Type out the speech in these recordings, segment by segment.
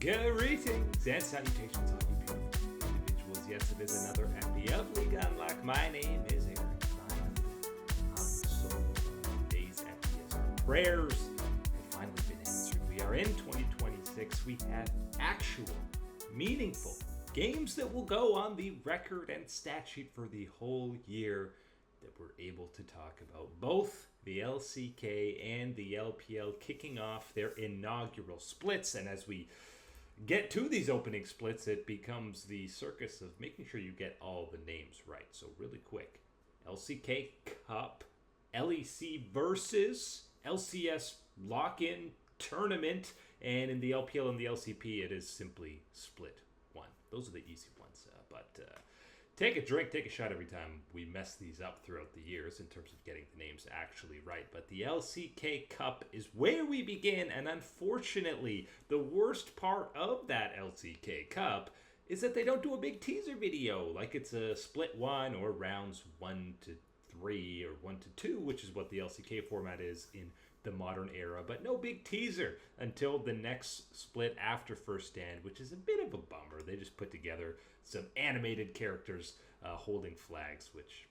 Greetings and salutations, all you beautiful individuals. Yes, it is another happy of League Unlock. My name is Eric. I'm so days happy as our prayers have finally been answered. We are in 2026. We have actual, meaningful games that will go on the record and stat sheet for the whole year that we're able to talk about. Both the LCK and the LPL kicking off their inaugural splits, and as we get to these opening splits, it becomes the circus of making sure you get all the names right. So really quick, LCK Cup, LEC versus LCS lock-in tournament, and in the LPL and the LCP, it is simply split one. Those are the easy ones, but take a drink, take a shot every time we mess these up throughout the years in terms of getting the names actually right. But the LCK Cup is where we begin, and unfortunately, the worst part of that LCK Cup is that they don't do a big teaser video, like it's a split one or rounds 1 to 3 or 1 to 2, which is what the LCK format is in the modern era, but no big teaser until the next split after First Stand, which is a bit of a bummer. They just put together some animated characters holding flags, which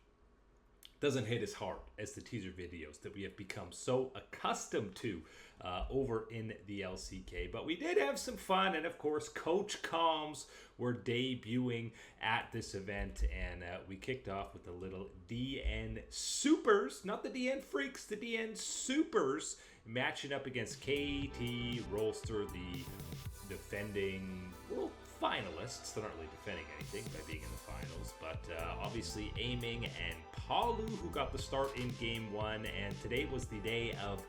doesn't hit as hard as the teaser videos that we have become so accustomed to over in the LCK. But we did have some fun, and of course, Coach Calms were debuting at this event, and we kicked off with the little DN Supers, not the DN Freaks, the DN Supers, matching up against KT Rolster, the defending world finalists. They're not really defending anything by being in the finals, but obviously aiming and Palu, who got the start in game 1, and today was the day of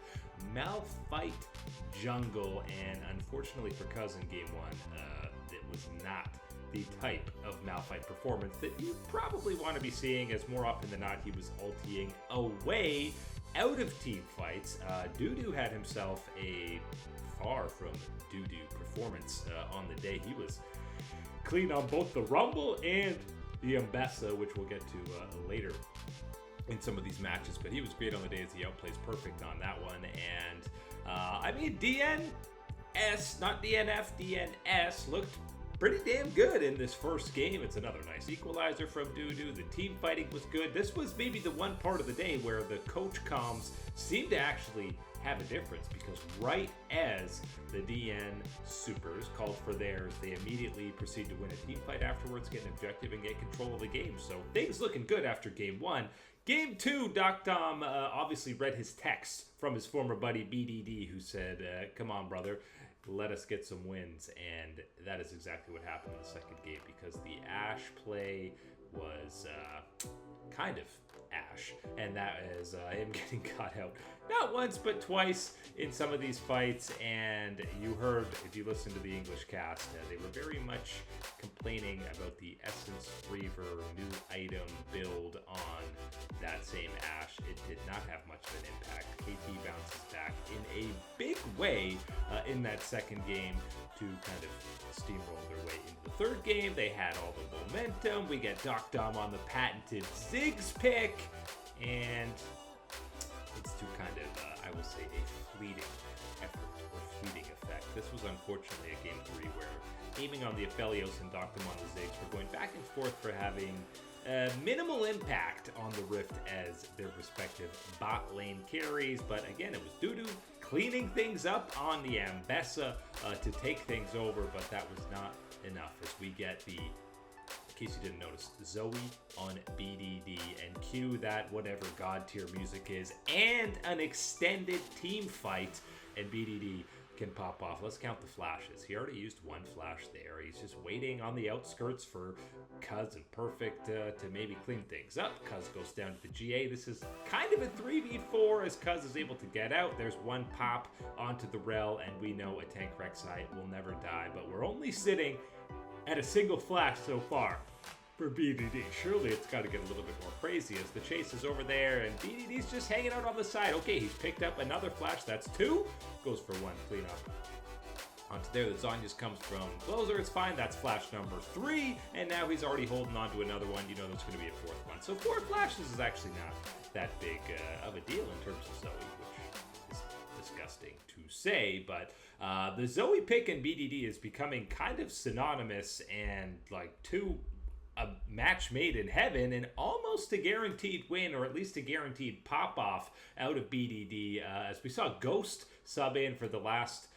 Malphite Jungle, and unfortunately for Cuz in game 1, it was not the type of Malphite performance that you probably want to be seeing, as more often than not he was ultiing away out of team fights. Dudu had himself a far from Dudu performance on the day. He was clean on both the Rumble and the Mbessa, which we'll get to later in some of these matches, but he was great on the day as he outplays perfect on that one. And I mean, DNS, not DNF, DNS looked pretty damn good in this first game. It's another nice equalizer from Dudu. The team fighting was good. This was maybe the one part of the day where the Coach Comms seemed to actually have a difference, because right as the DN Supers called for theirs, they immediately proceed to win a team fight afterwards, get an objective, and get control of the game. So things looking good after game 1. Game 2, Doc Dom obviously read his text from his former buddy BDD, who said, come on, brother, let us get some wins. And that is exactly what happened in the second game, because the Ashe play was kind of Ashe, and that is him getting caught out not once but twice in some of these fights. And you heard, if you listen to the English cast, they were very much complaining about the Essence Reaver new item build on that same Ashe. It did not have much of an impact. KT bounces back in a big way in that second game to kind of steamroll their way into the third game. They had all the momentum. We get Doc Dom on the patented Ziggs pick, and it's to kind of, I will say, a fleeting effort or fleeting effect. This was unfortunately a game 3 where aiming on the Aphelios and Doc Dom on the Ziggs were going back and forth for having minimal impact on the Rift as their respective bot lane carries. But again, it was Dudu cleaning things up on the Mbessa to take things over, but that was not enough, as we get the, in case you didn't notice, Zoe on BDD, and cue that whatever god tier music is, and an extended team fight, and BDD can pop off. Let's count the flashes. He already used one flash there. He's just waiting on the outskirts for Cuz and Perfect to maybe clean things up. Cuz goes down to the GA. This is kind of a 3v4 as Cuz is able to get out. There's one pop onto the Rel, and we know a tank Rek'Sai will never die, but we're only sitting at a single flash so far for BDD. Surely it's got to get a little bit more crazy as the chase is over there, and BDD's just hanging out on the side. Okay, he's picked up another flash. That's 2. Goes for 1 cleanup. Onto there, the Zhonya's comes from Closer. It's fine. That's flash number 3, and now he's already holding on to another one. You know there's going to be a 4th one. So 4 flashes is actually not that big of a deal in terms of Zoe, which is disgusting to say, but the Zoe pick in BDD is becoming kind of synonymous and like a match made in heaven and almost a guaranteed win, or at least a guaranteed pop-off out of BDD, as we saw Ghost sub in for the last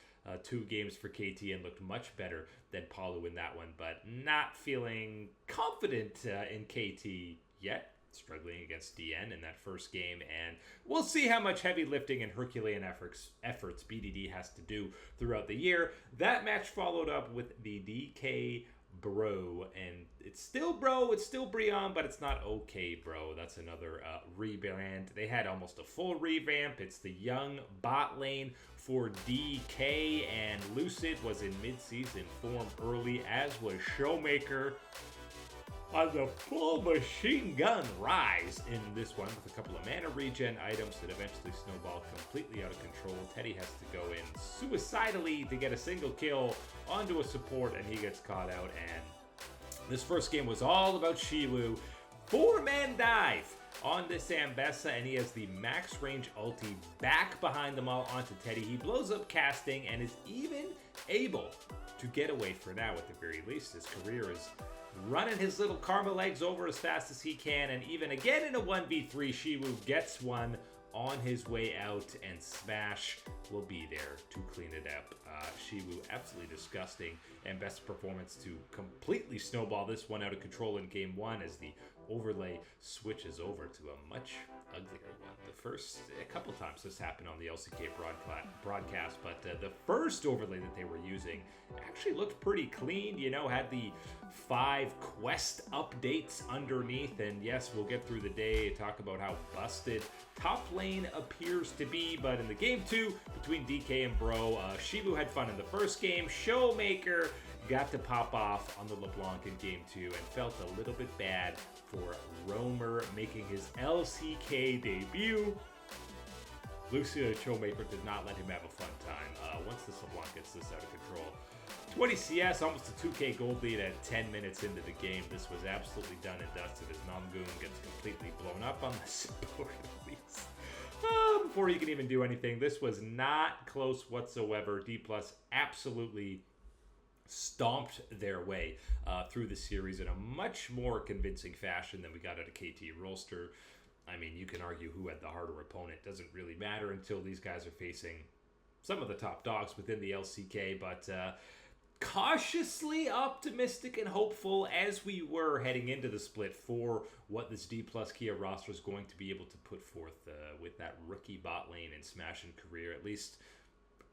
2 games for KT and looked much better than Palu in that one, but not feeling confident in KT yet. Struggling against DN in that first game, and we'll see how much heavy lifting and Herculean efforts BDD has to do throughout the year. That match followed up with the DK Bro, and it's still Bro, it's still Brion, but it's not okay Bro. That's another rebrand. They had almost a full revamp. It's the young bot lane for DK, and Lucid was in mid-season form early, as was Showmaker on the full machine gun rise in this one with a couple of mana regen items that eventually snowballed completely out of control. Teddy has to go in suicidally to get a single kill onto a support, and he gets caught out. And this first game was all about Shiwu. 4-man dive on this Ambessa, and he has the max range ulti back behind them all onto Teddy. He blows up casting and is even able to get away for now at the very least. His career is running his little karma legs over as fast as he can, and even again in a 1v3, Shiwu gets one on his way out, and Smash will be there to clean it up. Shiwu absolutely disgusting, and best performance to completely snowball this one out of control in game 1 as the overlay switches over to a much uglier one. A couple times this happened on the LCK broadcast, but the first overlay that they were using actually looked pretty clean, had the 5 quest updates underneath, and yes, we'll get through the day, talk about how busted top lane appears to be, but in the game 2, between DK and Bro, Shivu had fun in the first game. Showmaker got to pop off on the LeBlanc in game 2 and felt a little bit bad for Roamer making his LCK debut. Lucia Showmaker did not let him have a fun time once this LeBlanc gets this out of control. 20 CS, almost a 2k gold lead at 10 minutes into the game. This was absolutely done and dusted as Namgoon gets completely blown up on the support release. Before he can even do anything, this was not close whatsoever. D+ absolutely stomped their way through the series in a much more convincing fashion than we got out of KT Rolster. I mean, you can argue who had the harder opponent. Doesn't really matter until these guys are facing some of the top dogs within the LCK, but cautiously optimistic and hopeful as we were heading into the split for what this D+ Kia roster is going to be able to put forth with that rookie bot lane and Smash and career. At least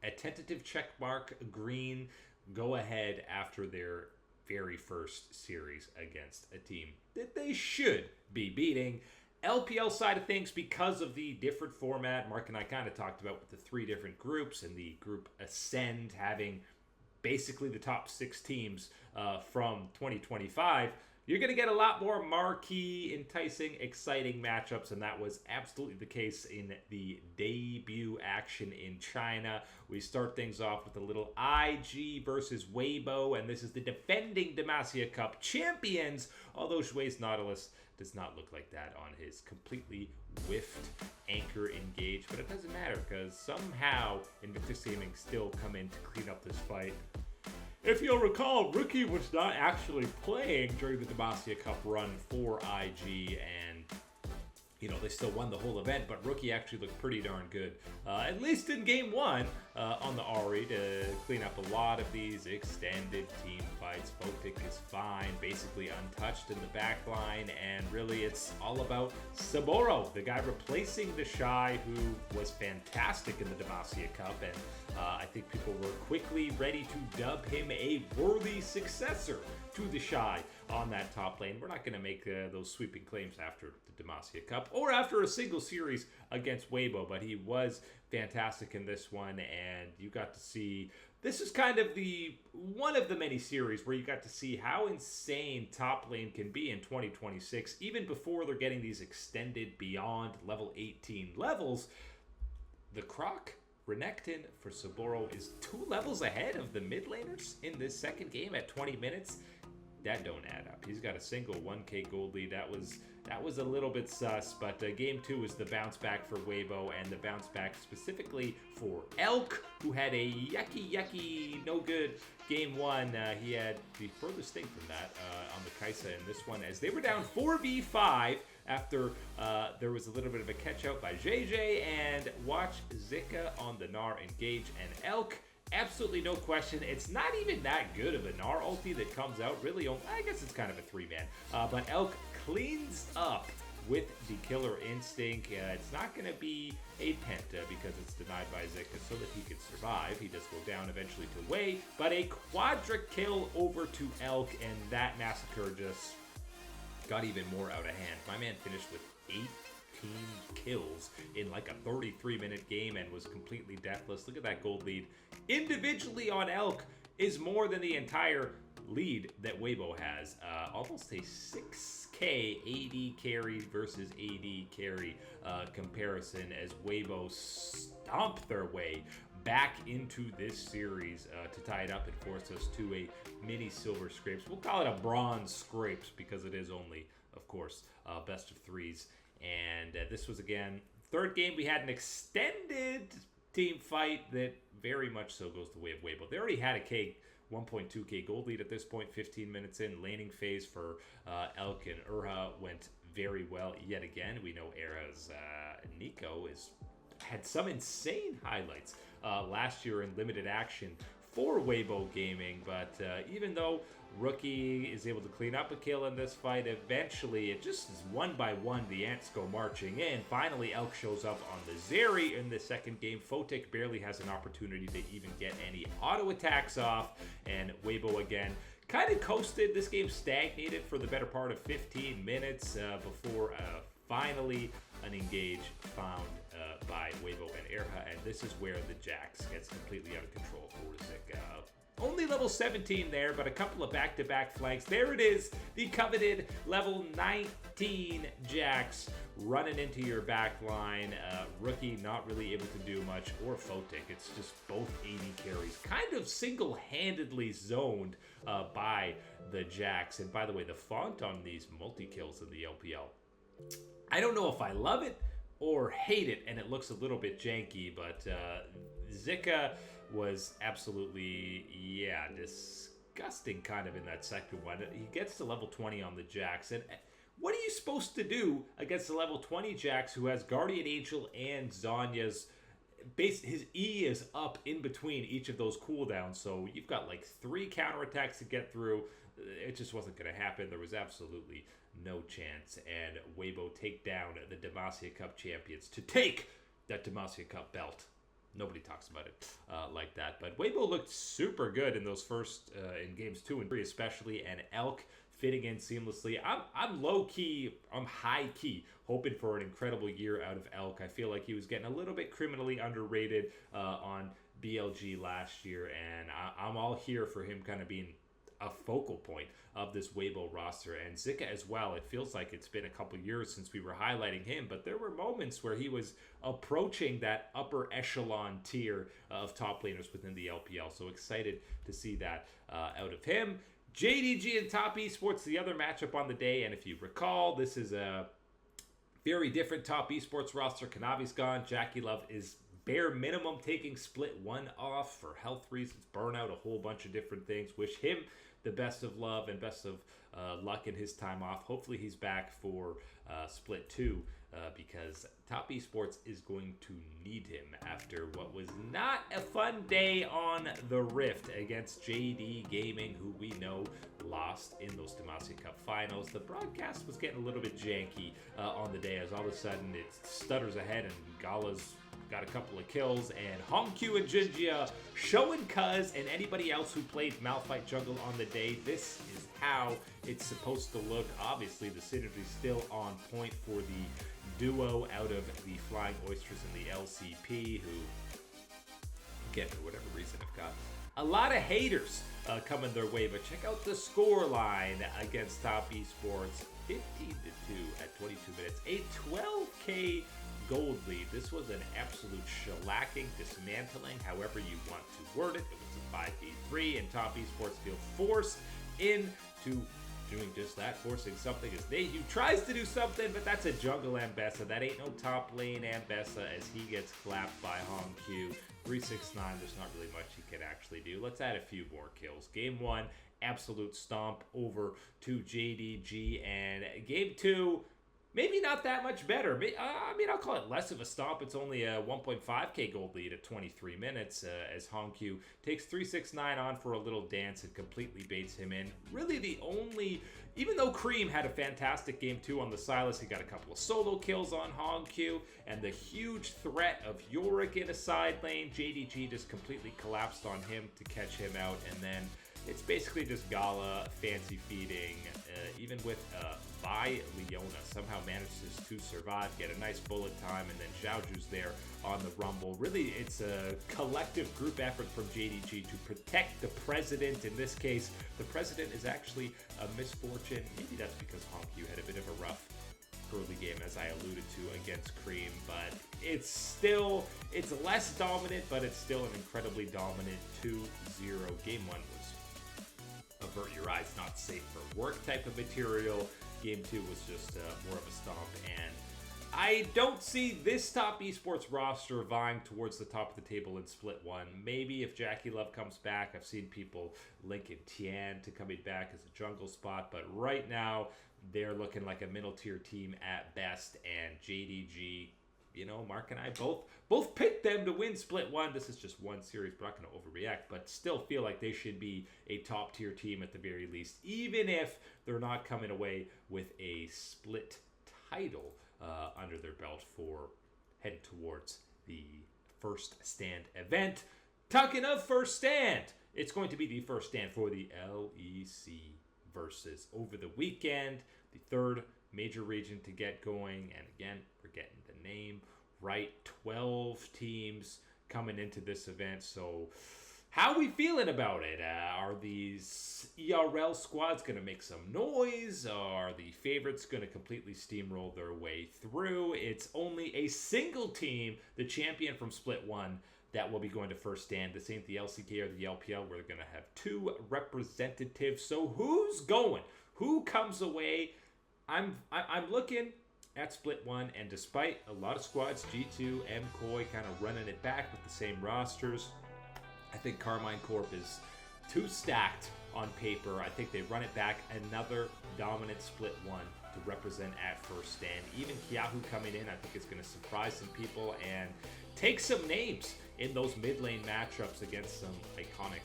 a tentative check mark. Green go ahead after their very first series against a team that they should be beating. LPL side of things, because of the different format, Mark and I kind of talked about with the 3 different groups, and the group Ascend having basically the top 6 teams from 2025, you're going to get a lot more marquee, enticing, exciting matchups, and that was absolutely the case in the debut action in China. We start things off with a little IG versus Weibo, and this is the defending Demacia Cup champions, although Shui's Nautilus does not look like that on his completely whiffed anchor engage, but it doesn't matter because somehow Invictus Gaming still come in to clean up this fight. If you'll recall, Rookie was not actually playing during the Demacia Cup run for IG, and they still won the whole event, but Rookie actually looked pretty darn good, at least in game 1 on the Ahri, to clean up a lot of these extended team fights. Botic is fine, basically untouched in the back line, and really it's all about Saboro, the guy replacing the Shy, who was fantastic in the Demacia Cup, and I think people were quickly ready to dub him a worthy successor to the Shy on that top lane. We're not going to make those sweeping claims after the Demacia Cup or after a single series against Weibo, but he was fantastic in this one, and you got to see, this is kind of one of the many series where you got to see how insane top lane can be in 2026, even before they're getting these extended beyond level 18 levels. The Croc Renekton for Saboro is 2 levels ahead of the mid laners in this second game at 20 minutes. that don't add up. He's got a single 1K gold lead. That was a little bit sus, but game 2 is the bounce back for Weibo, and the bounce back specifically for Elk, who had a yucky, no good game 1. He had the furthest thing from that on the Kaisa in this one, as they were down 4v5 after there was a little bit of a catch out by JJ, and watch Zika on the Gnar engage, and Elk, absolutely no question. It's not even that good of a Gnar ulti that comes out. Really, I guess it's kind of a 3-man. But Elk cleans up with the Killer Instinct. It's not going to be a penta because it's denied by Zika so that he can survive. He does go down eventually to Wei, but a quadra kill over to Elk, and that massacre just got even more out of hand. My man finished with 18 kills in like a 33-minute game and was completely deathless. Look at that gold lead. Individually on Elk is more than the entire lead that Weibo has. Almost a 6K AD carry versus AD carry comparison, as Weibo stomped their way back into this series to tie it up and force us to a mini silver scrapes. We'll call it a bronze scrapes because it is only, of course, best of 3s. And this was, again, third game. We had an extended team fight that very much so goes the way of Weibo. They already had a 1.2K gold lead at this point, 15 minutes in. Laning phase for Elk and Urha went very well yet again. We know Urha's Nico had some insane highlights last year in limited action for Weibo Gaming, but even though Rookie is able to clean up a kill in this fight, eventually it just is one by one the Ants go marching in. Finally, Elk shows up on the Zeri in the second game. Fotik barely has an opportunity to even get any auto attacks off, and Weibo again kind of coasted. This game stagnated for the better part of 15 minutes before finally an engage found by Weibo and Urha, and this is where the Jax gets completely out of control for Zika. Only level 17 there, but a couple of back-to-back flanks. There it is, the coveted level 19 Jax running into your back line. Rookie not really able to do much, or Fotik. It's just both AD carries kind of single-handedly zoned by the Jax. And by the way, the font on these multi-kills in the LPL, I don't know if I love it or hate it, and it looks a little bit janky, but Zika was absolutely, disgusting kind of in that second one. He gets to level 20 on the Jax, and what are you supposed to do against the level 20 Jax who has Guardian Angel and Zhonya's his E is up in between each of those cooldowns, so you've got like 3 counterattacks to get through. It just wasn't going to happen. There was absolutely no chance, and Weibo take down the Demacia Cup champions to take that Demacia Cup belt. Nobody talks about it like that, but Weibo looked super good in those first, in games 2 and 3 especially, and Elk fitting in seamlessly. I'm low-key, I'm high-key, hoping for an incredible year out of Elk. I feel like he was getting a little bit criminally underrated on BLG last year, and I'm all here for him kind of being a focal point of this Weibo roster, and Zika as well. It feels like it's been a couple years since we were highlighting him, but there were moments where he was approaching that upper echelon tier of top laners within the LPL, so excited to see that out of him. JDG and Top Esports, the other matchup on the day, and if you recall, this is a very different Top Esports roster. Kanavi's gone, Jackie Love is bare minimum taking Split 1 off for health reasons, burnout, a whole bunch of different things. Wish him the best of love and best of luck in his time off. Hopefully he's back for Split 2 because Top Esports is going to need him after what was not a fun day on the Rift against JD Gaming, who we know lost in those Demacia Cup finals. The broadcast was getting a little bit janky on the day, as all of a sudden it stutters ahead and Gala's got a couple of kills, and Hongq and Jinjia showing Cuz and anybody else who played Malphite jungle on the day, this is how it's supposed to look. Obviously, the synergy's still on point for the duo out of the Flying Oysters and the LCP, who, again, for whatever reason, have got a lot of haters coming their way. But check out the score line against Top Esports, 15-2 at 22 minutes, a 12K gold lead. This was an absolute shellacking, dismantling, however you want to word it. It was a 5v3, and Top Esports feel forced into doing just that, forcing something as Nehru tries to do something, but that's a jungle Ambessa. That ain't no top lane Ambessa as he gets clapped by Hong Q. 369, there's not really much he can actually do. Let's add a few more kills. Game 1, absolute stomp over to JDG, and game 2, maybe not that much better. I mean, I'll call it less of a stomp. It's only a 1.5k gold lead at 23 minutes as Hongkyu takes 369 on for a little dance and completely baits him in. Really the only, even though Cream had a fantastic game 2 on the Silas, he got a couple of solo kills on Hongkyu, and the huge threat of Yorick in a side lane, JDG just completely collapsed on him to catch him out, and then it's basically just Gala fancy feeding, even with Vi Leona somehow manages to survive, get a nice bullet time, and then Xiaoju's there on the Rumble. Really, it's a collective group effort from JDG to protect the president. In this case, the president is actually a misfortune. Maybe that's because Hongkyu had a bit of a rough early game, as I alluded to, against Cream, but it's less dominant, but it's still an incredibly dominant 2-0. Game 1 was avert your eyes, not safe for work type of material. Game 2 was just more of a stomp, and I don't see this top esports roster vying towards the top of the table in Split 1. Maybe if Jackie Love comes back, I've seen people linking Tian to coming back as a jungle spot, but right now they're looking like a middle tier team at best, and JDG, you know, Mark and I both picked them to win Split 1. This is just one series, we're not going to overreact, but still feel like they should be a top tier team at the very least, even if they're not coming away with a split title under their belt for heading towards the first stand event. Talking of first stand, it's going to be the first stand for the LEC versus over the weekend, the third major region to get going, and again, we're getting the name right. 12 teams coming into this event, so how are we feeling about it? Are these ERL squads going to make some noise? Are the favorites going to completely steamroll their way through? It's only a single team, the champion from Split 1, that will be going to first stand. This ain't the LCK or the LPL. We're going to have 2 representatives. So who's going? Who comes away? I'm looking at Split 1, and despite a lot of squads, G2, MKOI kind of running it back with the same rosters, I think Carmine Corp is too stacked on paper. I think they run it back. Another dominant Split 1 to represent at first stand. Even Kiahu coming in, I think is going to surprise some people and take some names in those mid lane matchups against some iconic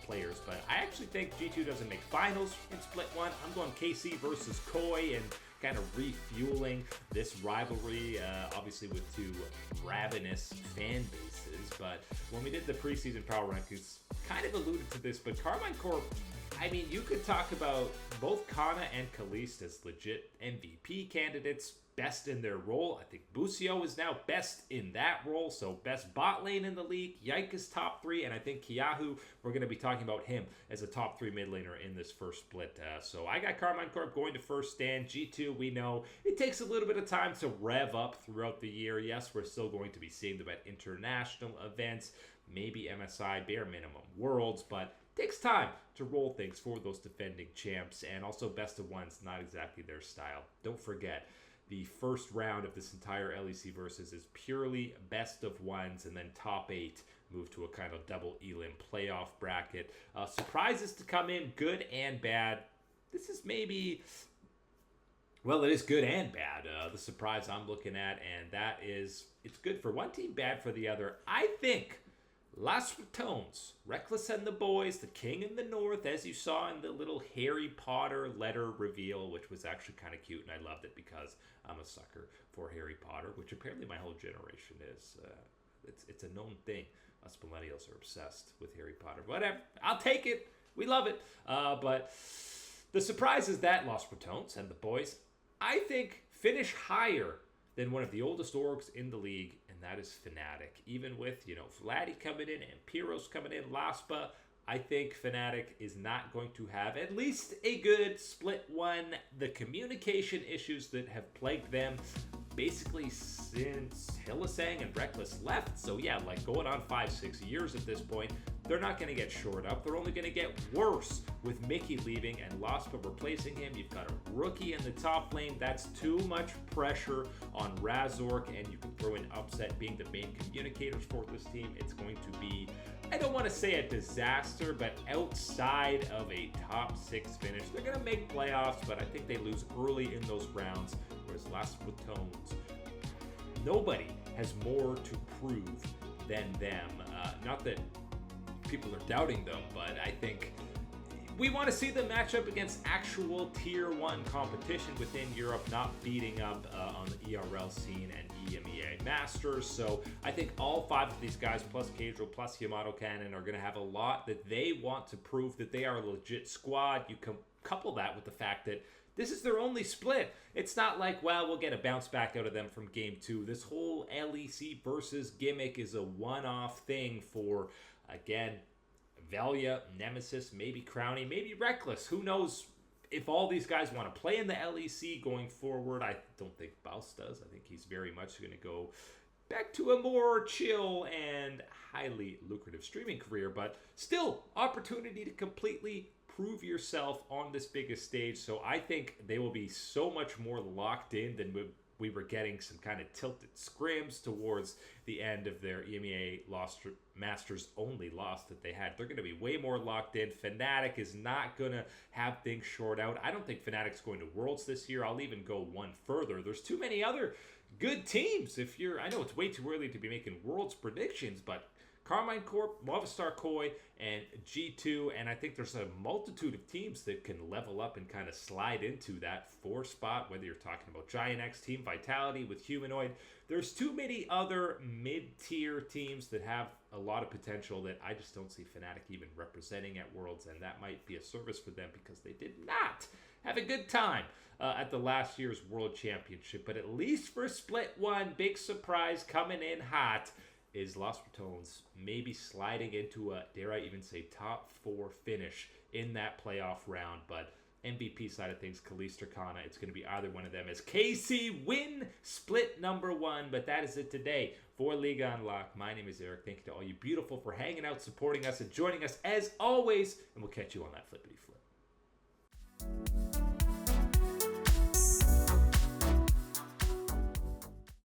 players. But I actually think G2 doesn't make finals in Split 1. I'm going KC versus Koi and kind of refueling this rivalry, obviously with 2 ravenous fan bases. But when we did the preseason power rankings, kind of alluded to this, but Carmine Corp, I mean, you could talk about both Kana and Kaliste as legit MVP candidates, best in their role. I think Busio is now best in that role, so best bot lane in the league. Yike is top 3, and I think Kiahu, we're going to be talking about him as a top 3 mid laner in this first split. So I got Carmine Corp going to first stand. G2, we know it takes a little bit of time to rev up throughout the year. Yes, we're still going to be seeing them at international events, maybe MSI, bare minimum Worlds, but it takes time to roll things for those defending champs, and also best of ones, not exactly their style. Don't forget, the first round of this entire LEC Versus is purely best of ones, and then top 8 move to a kind of double elim playoff bracket. Surprises to come in, good and bad. This is maybe, well, it is good and bad. The surprise I'm looking at, and that is, it's good for one team, bad for the other. I think Las Ratones, Reckless and the boys, the king in the north, as you saw in the little Harry Potter letter reveal, which was actually kind of cute, and I loved it because I'm a sucker for Harry Potter, which apparently my whole generation is. It's a known thing. Us millennials are obsessed with Harry Potter. Whatever, I'll take it. We love it. But the surprise is that Las Ratones and the boys, I think, finish higher than one of the oldest orgs in the league, and that is Fnatic. Even with, you know, Vladdy coming in and Pyros coming in, Laspa, I think Fnatic is not going to have at least a good Split 1. The communication issues that have plagued them basically since Hillisang and Reckless left, so yeah, like going on 5-6 years at this point, they're not going to get shored up. They're only going to get worse with Mickey leaving and Lospa replacing him. You've got a rookie in the top lane. That's too much pressure on Razork, and you can throw in Upset being the main communicators for this team. It's going to be, I don't want to say a disaster, but outside of a top 6 finish. They're going to make playoffs, but I think they lose early in those rounds, whereas Las Bretones, nobody has more to prove than them. Not that people are doubting them, but I think we want to see them match up against actual Tier 1 competition within Europe, not beating up on the ERL scene and EMEA Masters. So I think all 5 of these guys, plus Cadril, plus Yamato Cannon, are going to have a lot that they want to prove that they are a legit squad. You couple that with the fact that this is their only split. It's not like, well, we'll get a bounce back out of them from Game 2. This whole LEC versus gimmick is a one-off thing for, again, Velia, Nemesis, maybe Crowny, maybe Reckless. Who knows if all these guys want to play in the LEC going forward. I don't think Baus does. I think he's very much going to go back to a more chill and highly lucrative streaming career, but still opportunity to completely prove yourself on this biggest stage. So I think they will be so much more locked in than we were getting some kind of tilted scrims towards the end of their EMEA Masters only loss that they had. They're going to be way more locked in. Fnatic is not going to have things short out. I don't think Fnatic's going to Worlds this year. I'll even go one further. There's too many other good teams. I know it's way too early to be making Worlds predictions, but Carmine Corp, Movistar Koi, and G2, and I think there's a multitude of teams that can level up and kind of slide into that 4 spot, whether you're talking about Giant X, Team Vitality with Humanoid. There's too many other mid-tier teams that have a lot of potential that I just don't see Fnatic even representing at Worlds, and that might be a service for them because they did not have a good time at the last year's World Championship. But at least for Split 1, big surprise coming in hot is Las Bretones maybe sliding into a, dare I even say, top 4 finish in that playoff round. But MVP side of things, Kalista or Kana, it's going to be either one of them as KC win split number 1. But that is it today for Liga Unlocked. My name is Eric. Thank you to all you beautiful for hanging out, supporting us, and joining us as always. And we'll catch you on that flippity flip.